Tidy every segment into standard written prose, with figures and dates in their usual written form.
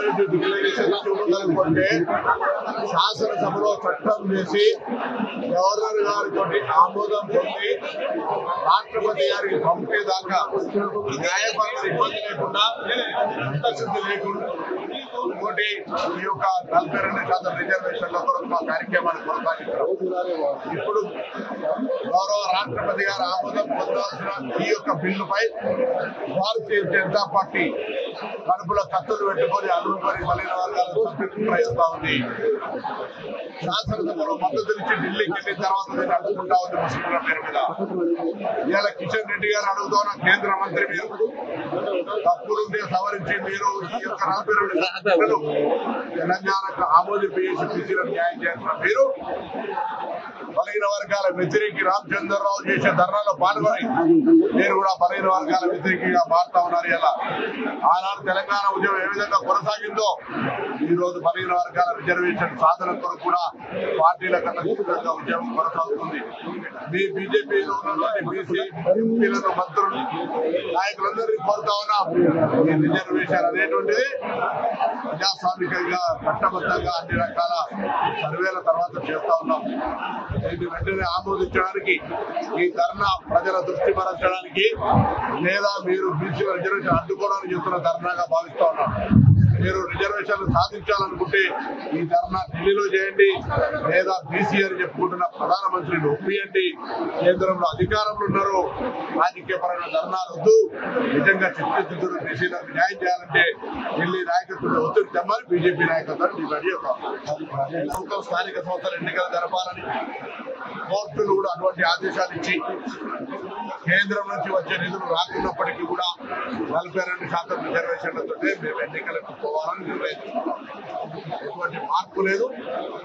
Minority declaration చూడాలనుకుంటే శాసనసభలో చట్టం చేసి గవర్నర్ గారితో ఆమోదం పొంది రాష్ట్రపతి గారికి పంపేదాకా న్యాయపరమైన ఇబ్బంది లేకుండా చిత్తశుద్ధి లేకుండా ఇంకోటి ఈ యొక్క 42% రిజర్వేషన్ల కొరకు మా కార్యక్రమాన్ని కొనసాగిస్తారు. ఇప్పుడు గౌరవ రాష్ట్రపతి గారు ఆమోదం పొందాల్సిన ఈ యొక్క బిల్లుపై భారతీయ జనతా పార్టీ కడుపులో కత్తులు పెట్టుకొని అలుగుపరి బలైన వర్గాలను ప్రయత్నిస్తా ఉంది. శాసనసభలో మద్దతునిచ్చి ఢిల్లీకి వెళ్ళిన తర్వాత నేను అడుగుకుంటా ఉంది ముస్లింల పేరు మీద. ఇవాళ కిషన్ రెడ్డి గారు అడుగుతున్న కేంద్ర మంత్రి మీరు తప్పులుంటే సవరించి మీరు ఈ యొక్క 42 తెలంగాణకు ఆమోదింపేసి బీసీలకు న్యాయం చేస్తున్న మీరు బలహీన వర్గాల వ్యతిరేకి రామచంద్రరావు చేసే ధర్నాలో పాల్గొని మీరు కూడా బలహీన వర్గాల వ్యతిరేకిగా మారుతా ఉన్నారు. ఇలా ఆనాడు తెలంగాణ ఉద్యమం ఏ విధంగా కొనసాగిందో ఈ రోజు బలహీన వర్గాల రిజర్వేషన్ సాధన కొరకు కూడా పార్టీల కన్నా విస్తృతంగా ఉద్యమం కొనసాగుతుంది. మీ బీజేపీలో ఉన్నటువంటి బీసీ ఎంపీలను మంత్రులు నాయకులందరినీ కోరుతా ఉన్నాం. ఈ రిజర్వేషన్ అనేటువంటిది ప్రజాస్వామికంగా చట్టబద్ధంగా అన్ని రకాల సర్వేల తర్వాత చేస్తా ఉన్నాం. దీన్ని వెంటనే ఆమోదించడానికి ఈ ధర్నా ప్రజల దృష్టి మరల్చడానికి లేదా మీరు బీసీ రిజర్వేషన్ అడ్డుకోవడానికి చేస్తున్న ధర్నాగా భావిస్తా ఉన్నాం. మీరు రిజర్వేషన్లు సాధించాలనుకుంటే ఈ ధర్నా ఢిల్లీలో చేయండి, లేదా బీసీ అని చెప్పుకుంటున్న ప్రధానమంత్రిని ఒప్పియండి. కేంద్రంలో అధికారంలో ఉన్నారు, రాజకీయపరమైన ధర్నాలు వద్దు. నిజంగా చిత్తశుద్ధులు బీసీలకు న్యాయం చేయాలంటే ఢిల్లీ నాయకత్వం ఒత్తిడి తెమ్మని బీజేపీ నాయకత్వాన్ని డిమాండ్ చేస్తాం. స్థానిక సంస్థల ఎన్నికలు జరపాలని కోర్టులు కూడా అటువంటి ఆదేశాలు ఇచ్చి కేంద్రం నుంచి వచ్చే నిధులు రాకున్నప్పటికీ కూడా 42% రిజర్వేషన్లతో మేము ఎన్నికలకు పోవాలని నిర్ణయించుకున్నాం. ఎటువంటి మార్పు లేదు.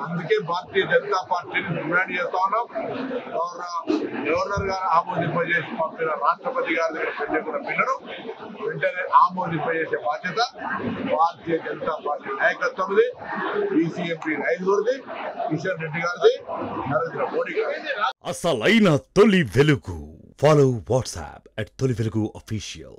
అందుకే భారతీయ జనతా పార్టీని డిమాండ్ చేస్తా ఉన్నాం. గవర్నర్ గారు ఆమోదింపజేసి పంపిన రాష్ట్రపతి గారి దగ్గర పెంచుకున్న బిల్లును వెంటనే ఆమోదింపజేసే బాధ్యత భారతీయ జనతా పార్టీ నాయకత్వంది, బీసీ ఎంపీ రైతులది, కిషన్ రెడ్డి గారిది, నరేంద్ర మోడీ గారి. అసలైన తొలి వెలుగు. ఫాలో వాట్సాప్ @తొలి వెలుగు official.